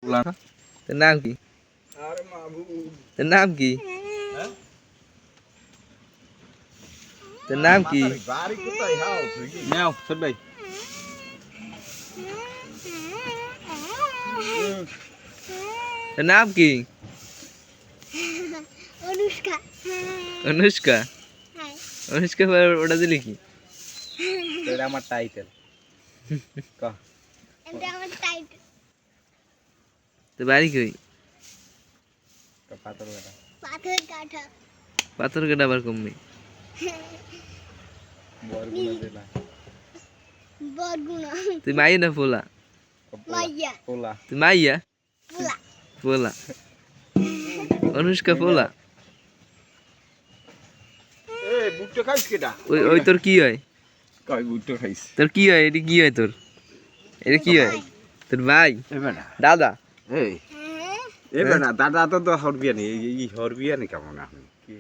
তোর নাম কি? তোর নাম কি? তোর নাম কি? নাও ছোট ভাই তোর নাম কি? অনুষ্কা। অনুষ্কা। হ্যাঁ। অনুষ্কা ওটা দিলি কি? এটা আমার টাইটেল ক এটা আমার টাইটেল। তোর বাড়ি কই? পাথর কাটা পাথর কাটা। পাথর কাটা আবার কমবে। বরগুনা জেলা বরগুনা। তুই মাইয়া না পোলা? মাইয়া। পোলা তুই মাইয়া? পোলা। পোলা। অনুষ্কা পোলা। এ বুটটা খাইছ কেডা ওই ওই তোর কি হয়? কই বুটটা খাইছ তোর কি হয়? এটা কি হয় তোর? এটা কি হয়? তোর ভাই? এবেনা দাদা? এই এবেনা দাদা তো হরবিয়ানি এই হরবিয়ানি কেমন আপনি কি